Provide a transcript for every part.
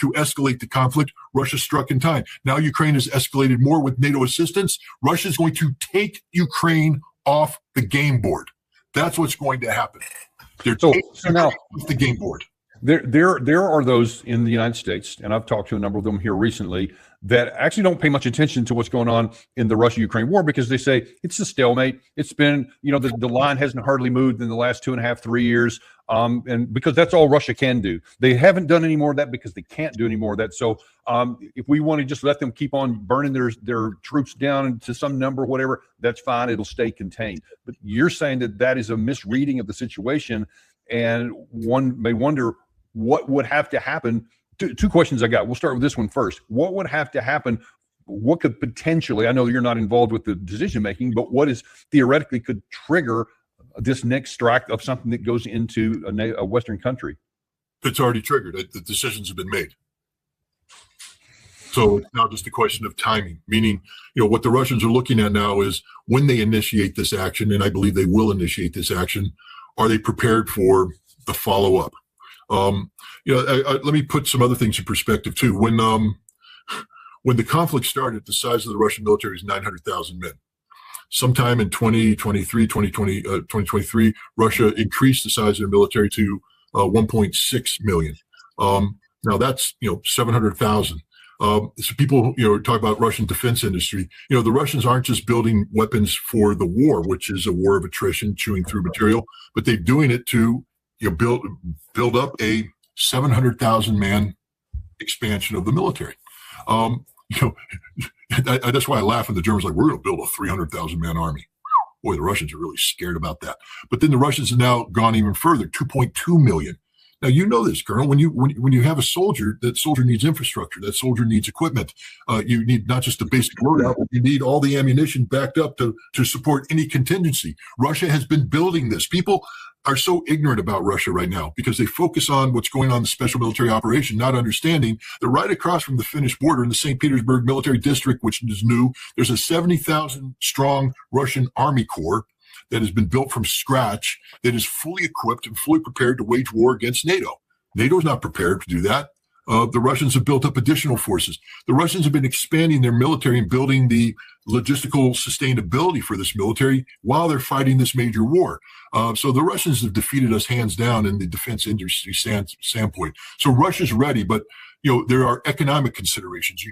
to escalate the conflict. Russia struck in time. Now Ukraine has escalated more with NATO assistance. Russia is going to take Ukraine off the game board. That's what's going to happen. They're taking now off the game board. There are those in the United States, and I've talked to a number of them here recently, that actually don't pay much attention to what's going on in the Russia-Ukraine war, because they say it's a stalemate. It's been, the line hasn't hardly moved in the last 2.5, 3 years. And because that's all Russia can do. They haven't done any more of that because they can't do any more of that. So if we want to just let them keep on burning their troops down to some number, whatever, that's fine. It'll stay contained. But you're saying that is a misreading of the situation. And one may wonder what would have to happen. Two questions I got. We'll start with this one first. What would have to happen? What could potentially, I know you're not involved with the decision making, but what is theoretically could trigger this next strike of something that goes into a Western country? It's already triggered. The decisions have been made. So it's now just a question of timing, meaning, what the Russians are looking at now is when they initiate this action, and I believe they will initiate this action, are they prepared for the follow-up? Let me put some other things in perspective too. When the conflict started, the size of the Russian military is 900,000 men. Sometime in 2023, Russia increased the size of their military to 1.6 million. Now that's 700,000. So people talk about Russian defense industry. The Russians aren't just building weapons for the war, which is a war of attrition, chewing through material, but they're doing it to build up a 700,000 man expansion of the military. That's why I laugh when the Germans are like, we're going to build a 300,000 man army. Boy, the Russians are really scared about that. But then the Russians have now gone even further, 2.2 million. Now, this, Colonel, when you have a soldier, that soldier needs infrastructure. That soldier needs equipment. You need not just the basic loadout, but you need all the ammunition backed up to support any contingency. Russia has been building this. People are so ignorant about Russia right now because they focus on what's going on in the special military operation, not understanding that right across from the Finnish border in the St. Petersburg military district, which is new, there's a 70,000 strong Russian Army Corps that has been built from scratch, that is fully equipped and fully prepared to wage war against NATO. NATO is not prepared to do that. The Russians have built up additional forces. The Russians have been expanding their military and building the logistical sustainability for this military while they're fighting this major war. So the Russians have defeated us hands down in the defense industry standpoint. So Russia's ready, but there are economic considerations.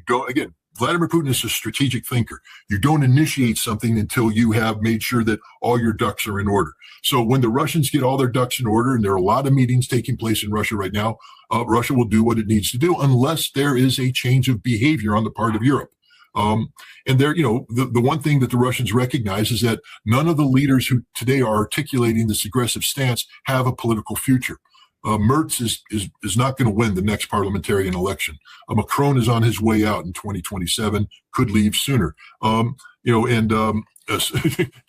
Vladimir Putin is a strategic thinker. You don't initiate something until you have made sure that all your ducks are in order. So when the Russians get all their ducks in order, and there are a lot of meetings taking place in Russia right now, Russia will do what it needs to do unless there is a change of behavior on the part of Europe. And there, the one thing that the Russians recognize is that none of the leaders who today are articulating this aggressive stance have a political future. Merz is not going to win the next parliamentarian election. Macron is on his way out in 2027, could leave sooner.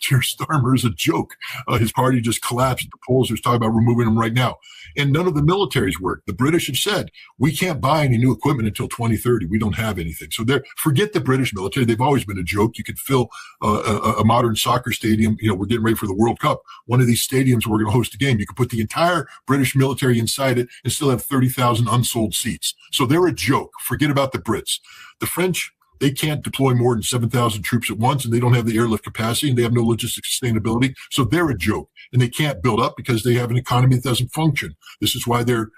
Keir Starmer is a joke. His party just collapsed. The polls are talking about removing him right now. And none of the militaries work. The British have said, we can't buy any new equipment until 2030. We don't have anything. So forget the British military. They've always been a joke. You could fill a modern soccer stadium. We're getting ready for the World Cup. One of these stadiums, we're going to host a game. You could put the entire British military inside it and still have 30,000 unsold seats. So they're a joke. Forget about the Brits. The French, they can't deploy more than 7,000 troops at once, and they don't have the airlift capacity, and they have no logistic sustainability. So they're a joke, and they can't build up because they have an economy that doesn't function. This is why their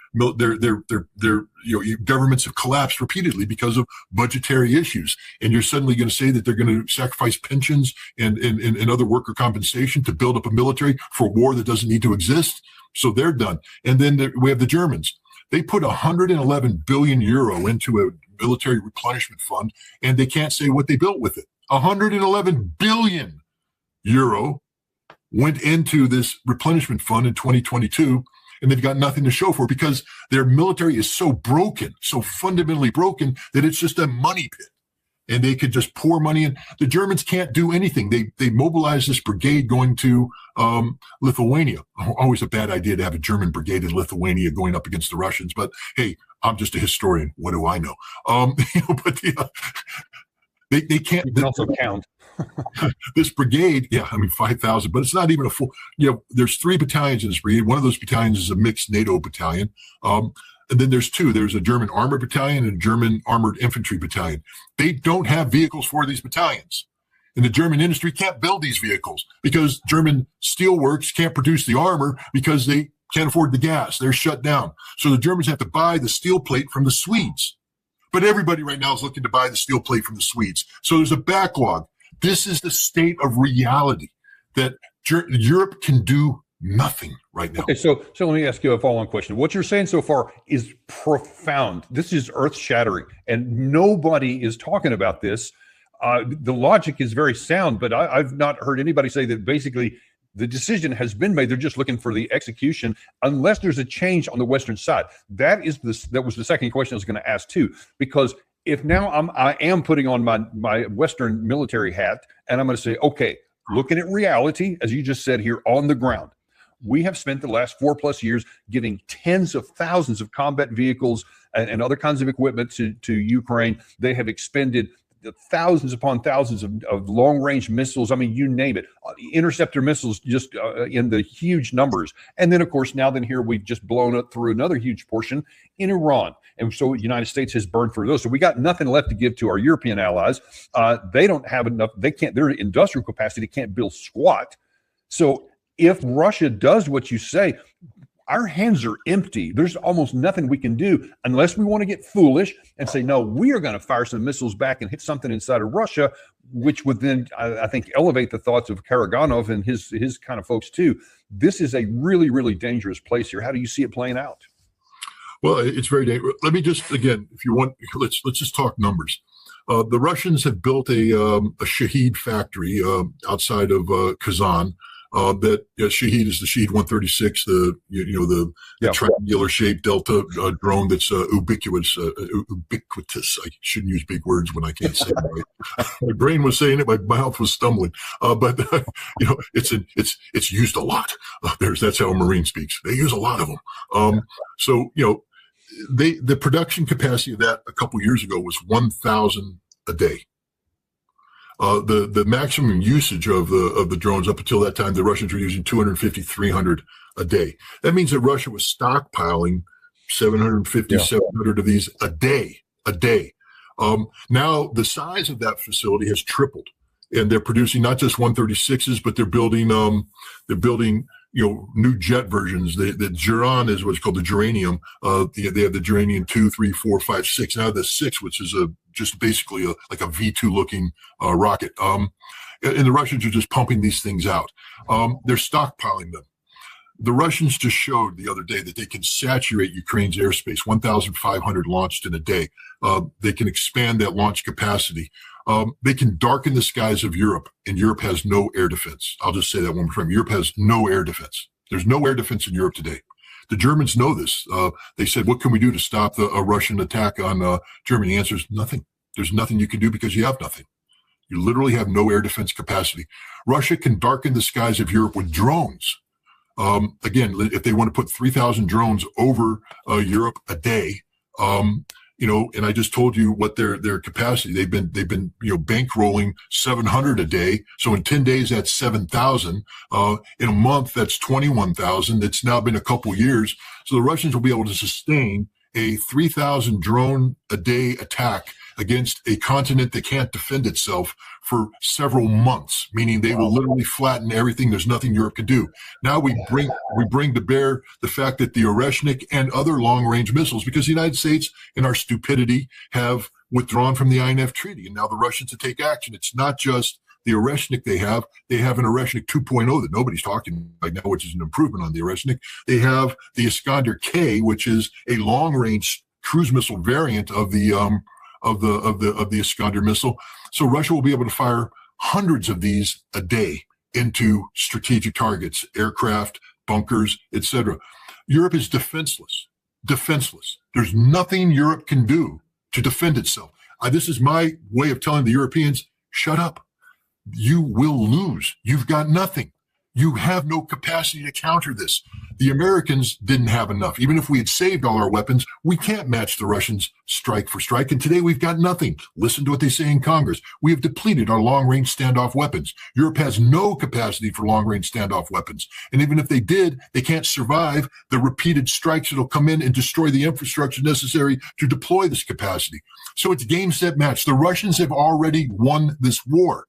governments have collapsed repeatedly because of budgetary issues. And you're suddenly going to say that they're going to sacrifice pensions and other worker compensation to build up a military for a war that doesn't need to exist. So they're done. And then we have the Germans. They put 111 billion euro into a military replenishment fund, and they can't say what they built with it. 111 billion euro went into this replenishment fund in 2022, and they've got nothing to show for it because their military is so broken, so fundamentally broken, that it's just a money pit. And they could just pour money in. The Germans can't do anything. They mobilized this brigade going to Lithuania. Always a bad idea to have a German brigade in Lithuania going up against the Russians. But hey, I'm just a historian. What do I know? But they can't. You can also count. This brigade, 5,000, but it's not even a full. There's 3 battalions in this brigade. One of those battalions is a mixed NATO battalion. And then there's two. There's a German armored battalion and a German armored infantry battalion. They don't have vehicles for these battalions. And the German industry can't build these vehicles because German steelworks can't produce the armor because they can't afford the gas. They're shut down. So the Germans have to buy the steel plate from the Swedes. But everybody right now is looking to buy the steel plate from the Swedes. So there's a backlog. This is the state of reality that Europe can do nothing right now. Okay, so let me ask you a follow-on question. What you're saying so far is profound. This is earth-shattering, and nobody is talking about this. The logic is very sound, but I've not heard anybody say that basically the decision has been made. They're just looking for the execution, unless there's a change on the Western side. That was the second question I was going to ask too, because if now I am putting on my Western military hat, and I'm going to say, okay, looking at reality, as you just said here on the ground, we have spent the last 4+ years giving tens of thousands of combat vehicles and other kinds of equipment to Ukraine. They have expended thousands upon thousands of long-range missiles. I mean, you name it. Interceptor missiles just in the huge numbers. And then, of course, here we've just blown up through another huge portion in Iran. And so the United States has burned through those. So we got nothing left to give to our European allies. They don't have enough. They can't. Their industrial capacity can't build squat. So if Russia does what you say, our hands are empty. There's almost nothing we can do unless we want to get foolish and say, no, we are going to fire some missiles back and hit something inside of Russia, which would then, I think, elevate the thoughts of Karaganov and his kind of folks too. This is a really, really dangerous place here. How do you see it playing out? Well, it's very dangerous. Let me just, again, if you want, let's just talk numbers. The Russians have built a Shahed factory outside of Kazan. That Shahed is the Shahed 136, the triangular shaped Delta drone that's ubiquitous. I shouldn't use big words when I can't say it right. My brain was saying it, my mouth was stumbling. But it's used a lot. That's how a Marine speaks. They use a lot of them. The production capacity of that a couple years ago was 1,000 a day. The maximum usage of the drones up until that time, the Russians were using 250, 300 a day. That means that Russia was stockpiling 750, 700 of these a day. Now the size of that facility has tripled, and they're producing not just 136s, but they're building new jet versions. The Geran is what's called the Geranium. They have the Geranium 2, 3, 4, 5, 6. Now the 6, which is just basically like a V2 looking rocket. And the Russians are just pumping these things out. They're stockpiling them. The Russians just showed the other day that they can saturate Ukraine's airspace, 1,500 launched in a day. They can expand that launch capacity. They can darken the skies of Europe, and Europe has no air defense. I'll just say that one more time. Europe has no air defense. There's no air defense in Europe today. The Germans know this. They said, what can we do to stop a Russian attack on Germany? The answer is nothing. There's nothing you can do because you have nothing. You literally have no air defense capacity. Russia can darken the skies of Europe with drones. Again, if they want to put 3,000 drones over Europe a day, and I just told you what their capacity. They've been bankrolling 700 a day. So in 10 days, that's 7,000. In a month, that's 21,000. It's now been a couple years. So the Russians will be able to sustain a 3,000 drone a day attack against a continent that can't defend itself for several months, meaning they will literally flatten everything. There's nothing Europe can do. Now we bring to bear the fact that the Oreshnik and other long-range missiles, because the United States in our stupidity have withdrawn from the INF Treaty, and now the Russians to take action. It's not just the Oreshnik they have an Oreshnik 2.0 that nobody's talking about right now, which is an improvement on the Oreshnik. They have the Iskander K, which is a long-range cruise missile variant of the Iskander missile. So Russia will be able to fire hundreds of these a day into strategic targets, aircraft, bunkers, etc. Europe is defenseless. There's nothing Europe can do to defend itself. This is my way of telling the Europeans, shut up. You will lose. You've got nothing. You have no capacity to counter this. The Americans didn't have enough. Even if we had saved all our weapons, we can't match the Russians strike for strike. And today we've got nothing. Listen to what they say in Congress. We have depleted our long-range standoff weapons. Europe has no capacity for long-range standoff weapons. And even if they did, they can't survive the repeated strikes that'll come in and destroy the infrastructure necessary to deploy this capacity. So it's game, set, match. The Russians have already won this war.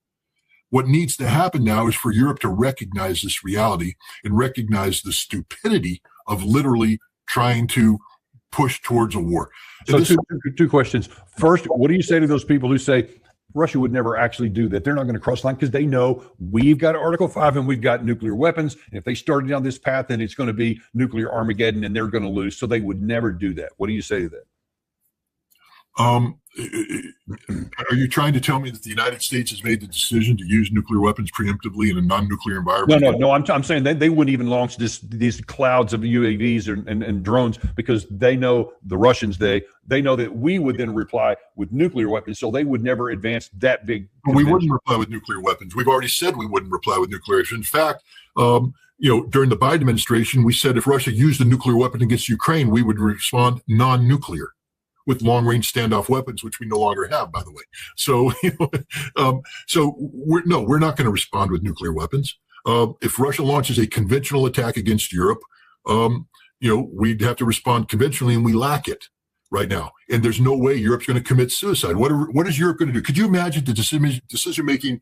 What needs to happen now is for Europe to recognize this reality and recognize the stupidity of literally trying to push towards a war. So two questions. First, what do you say to those people who say Russia would never actually do that? They're not going to cross the line because they know we've got Article 5 and we've got nuclear weapons. And if they started down this path, then it's going to be nuclear Armageddon and they're going to lose. So they would never do that. What do you say to that? Are you trying to tell me that the United States has made the decision to use nuclear weapons preemptively in a non-nuclear environment? No. I'm saying they wouldn't even launch these clouds of UAVs and drones because they know the Russians. They know that we would then reply with nuclear weapons, so they would never advance that big. We wouldn't reply with nuclear weapons. We've already said we wouldn't reply with nuclear weapons. In fact, during the Biden administration, we said if Russia used a nuclear weapon against Ukraine, we would respond non-nuclear, with long-range standoff weapons, which we no longer have, by the way. So, we're not going to respond with nuclear weapons. If Russia launches a conventional attack against Europe, we'd have to respond conventionally, and we lack it right now. And there's no way Europe's going to commit suicide. What is Europe going to do? Could you imagine the decision-making,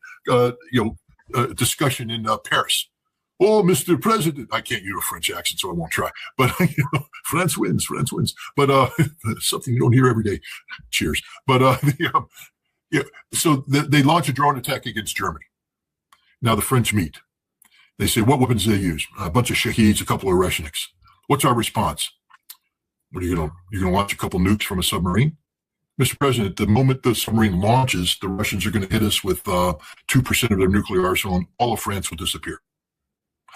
discussion in Paris? Oh, Mr. President, I can't use a French accent, so I won't try. But France wins. But something you don't hear every day. Cheers. But so they launch a drone attack against Germany. Now the French meet. They say, what weapons do they use? A bunch of Shaheeds, a couple of Reshniks. What's our response? What are you going to launch a couple nukes from a submarine? Mr. President, the moment the submarine launches, the Russians are going to hit us with 2% of their nuclear arsenal, and all of France will disappear.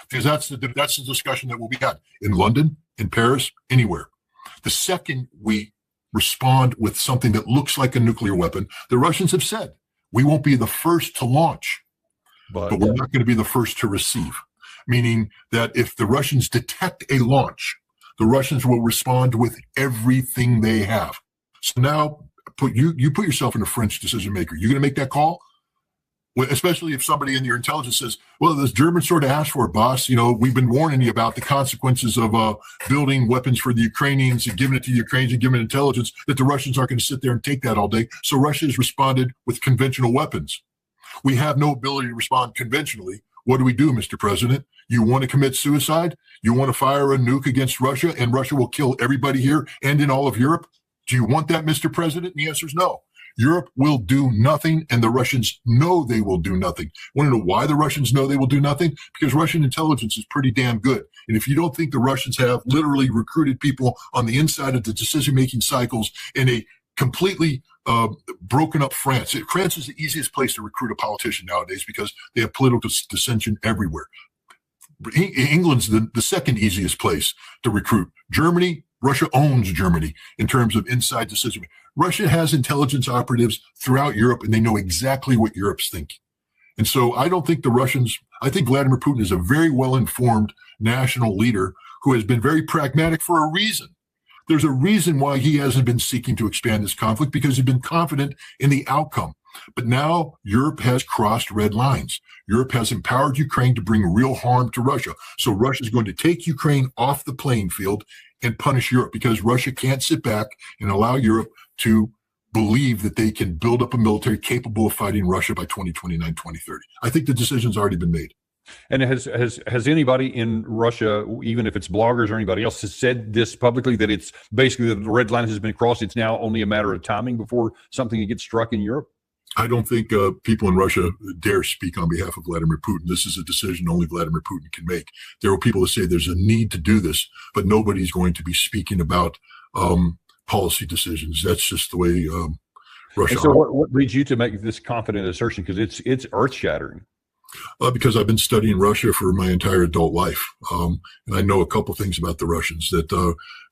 Because that's the discussion that will be had in London, in Paris, anywhere. The second we respond with something that looks like a nuclear weapon, the Russians have said, we won't be the first to launch, but we're not going to be the first to receive. Meaning that if the Russians detect a launch, the Russians will respond with everything they have. So now you put yourself in a French decision maker. You're going to make that call? Especially if somebody in your intelligence says, well, this German sort of asked for it, boss. We've been warning you about the consequences of building weapons for the Ukrainians and giving it to the Ukrainians and giving intelligence that the Russians aren't going to sit there and take that all day. So Russia has responded with conventional weapons. We have no ability to respond conventionally. What do we do, Mr. President? You want to commit suicide? You want to fire a nuke against Russia and Russia will kill everybody here and in all of Europe? Do you want that, Mr. President? And the answer is no. Europe will do nothing, and the Russians know they will do nothing. Want to know why the Russians know they will do nothing? Because Russian intelligence is pretty damn good. And if you don't think the Russians have literally recruited people on the inside of the decision-making cycles in a completely broken up France. France is the easiest place to recruit a politician nowadays because they have political dissension everywhere. England's the second easiest place to recruit. Germany, Russia owns Germany in terms of inside decision making. Russia has intelligence operatives throughout Europe, and they know exactly what Europe's thinking. And so I don't think I think Vladimir Putin is a very well-informed national leader who has been very pragmatic for a reason. There's a reason why he hasn't been seeking to expand this conflict, because he's been confident in the outcome. But now Europe has crossed red lines. Europe has empowered Ukraine to bring real harm to Russia. So Russia is going to take Ukraine off the playing field and punish Europe, because Russia can't sit back and allow Europe to believe that they can build up a military capable of fighting Russia by 2029, 2030. I think the decision's already been made. And has anybody in Russia, even if it's bloggers or anybody else, has said this publicly, that it's basically the red line has been crossed? It's now only a matter of timing before something gets struck in Europe? I don't think people in Russia dare speak on behalf of Vladimir Putin. This is a decision only Vladimir Putin can make. There are people that say there's a need to do this, but nobody's going to be speaking about policy decisions. That's just the way Russia. And so what leads you to make this confident assertion? Because it's earth-shattering. Because I've been studying Russia for my entire adult life. And I know a couple things about the Russians, that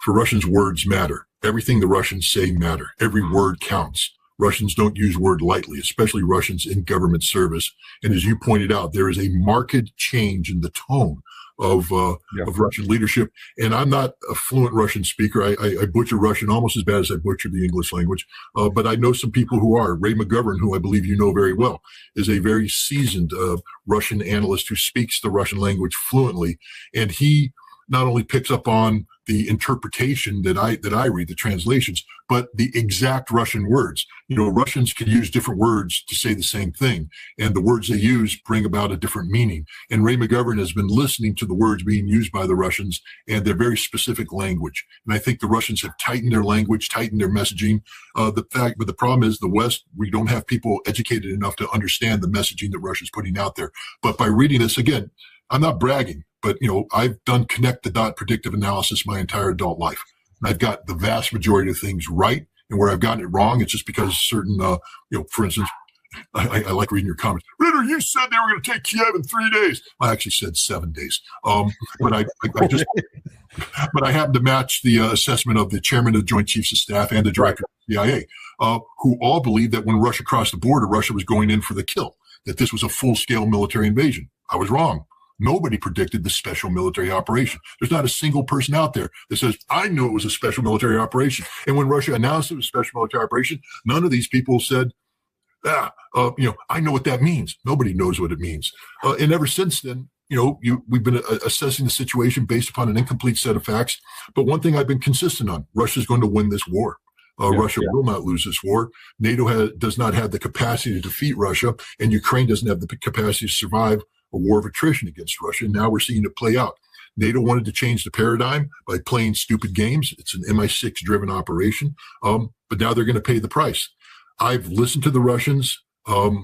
for Russians, words matter. Everything the Russians say matter. Every word counts. Russians don't use word lightly, especially Russians in government service. And as you pointed out, there is a marked change in the tone of Russian leadership. And I'm not a fluent Russian speaker. I butcher Russian almost as bad as I butcher the English language. But I know some people who are. Ray McGovern, who I believe you know very well, is a very seasoned Russian analyst who speaks the Russian language fluently. And he not only picks up on the interpretation that I read, the translations, but the exact Russian words. Russians can use different words to say the same thing, and the words they use bring about a different meaning. And Ray McGovern has been listening to the words being used by the Russians and their very specific language. And I think the Russians have tightened their language, tightened their messaging. But the problem is the West, we don't have people educated enough to understand the messaging that Russia's putting out there. But by reading this, again, I'm not bragging, but I've done connect the dot predictive analysis my entire adult life. And I've got the vast majority of things right. And where I've gotten it wrong, it's just because certain, for instance, I like reading your comments. Ritter, you said they were going to take Kiev in 3 days. I actually said 7 days. But I happen to match the assessment of the chairman of the Joint Chiefs of Staff and the director of the CIA, who all believed that when Russia crossed the border, Russia was going in for the kill, that this was a full-scale military invasion. I was wrong. Nobody predicted the special military operation. There's not a single person out there that says, I knew it was a special military operation. And when Russia announced it was a special military operation, none of these people said, I know what that means. Nobody knows what it means. And ever since then, we've been assessing the situation based upon an incomplete set of facts. But one thing I've been consistent on, Russia's going to win this war. Russia will not lose this war. NATO does not have the capacity to defeat Russia, and Ukraine doesn't have the capacity to survive a war of attrition against Russia. Now we're seeing it play out. NATO wanted to change the paradigm by playing stupid games. It's an MI6 driven operation. But now they're going to pay the price. I've listened to the Russians.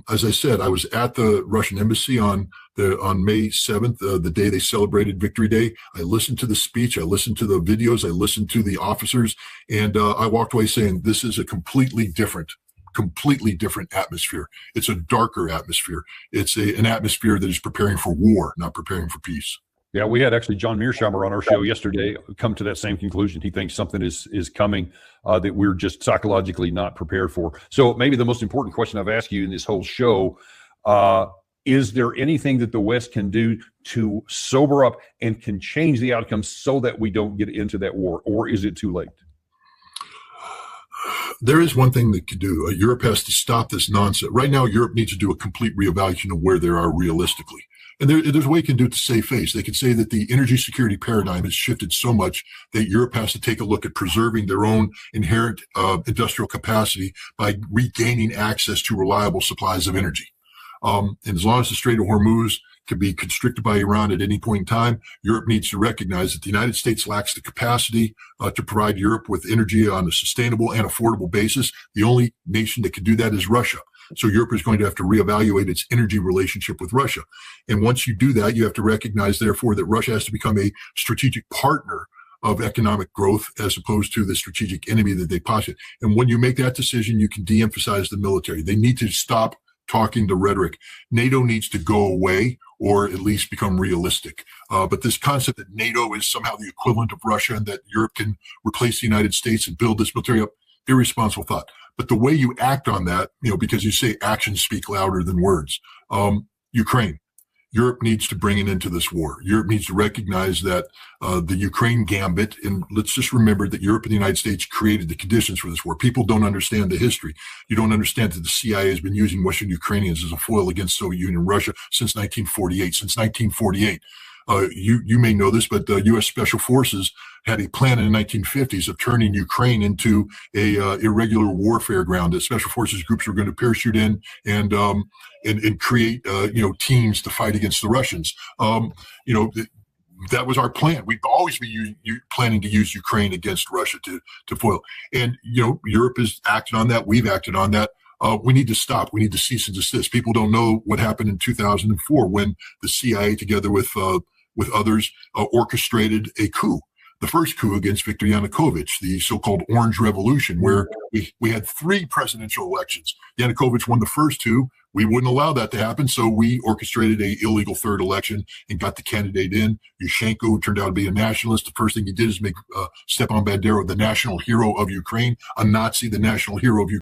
As I said, I was at the Russian embassy on May 7th, the day they celebrated Victory Day. I listened to the speech. I listened to the videos. I listened to the officers. And I walked away saying, this is a completely different atmosphere. It's a darker atmosphere. It's an atmosphere that is preparing for war, not preparing for peace. Yeah, we had actually John Mearsheimer on our show yesterday come to that same conclusion. He thinks something is coming that we're just psychologically not prepared for. So maybe the most important question I've asked you in this whole show, is there anything that the West can do to sober up and can change the outcome so that we don't get into that war, or is it too late? There is one thing that can do. Europe has to stop this nonsense. Right now, Europe needs to do a complete reevaluation of where they are realistically. And there's a way you can do it to save face. They can say that the energy security paradigm has shifted so much that Europe has to take a look at preserving their own inherent industrial capacity by regaining access to reliable supplies of energy. And as long as the Strait of Hormuz can be constricted by Iran at any point in time, Europe needs to recognize that the United States lacks the capacity to provide Europe with energy on a sustainable and affordable basis. The only nation that can do that is Russia. So Europe is going to have to reevaluate its energy relationship with Russia. And once you do that, you have to recognize, therefore, that Russia has to become a strategic partner of economic growth as opposed to the strategic enemy that they posit. And when you make that decision, you can de-emphasize the military. They need to stop talking the rhetoric. NATO needs to go away or at least become realistic. But this concept that NATO is somehow the equivalent of Russia and that Europe can replace the United States and build this military up, irresponsible thought. But the way you act on that, because you say actions speak louder than words. Ukraine. Europe needs to bring it into this war. Europe needs to recognize that the Ukraine gambit, and let's just remember that Europe and the United States created the conditions for this war. People don't understand the history. You don't understand that the CIA has been using Western Ukrainians as a foil against Soviet Union and Russia since 1948. Since 1948. You may know this, but the U.S. Special Forces had a plan in the 1950s of turning Ukraine into a irregular warfare ground. That Special Forces groups were going to parachute in and create teams to fight against the Russians. That was our plan. We'd always be planning to use Ukraine against Russia to foil. And Europe has acted on that. We've acted on that. We need to stop. We need to cease and desist. People don't know what happened in 2004 when the CIA, together with others, orchestrated a coup. The first coup against Viktor Yanukovych, the so-called Orange Revolution, where we had 3 presidential elections. Yanukovych won the first 2. We wouldn't allow that to happen, so we orchestrated a illegal third election and got the candidate in. Yushchenko, who turned out to be a nationalist, the first thing he did is make Stepan Bandera the national hero of Ukraine, a Nazi, the national hero of Ukraine.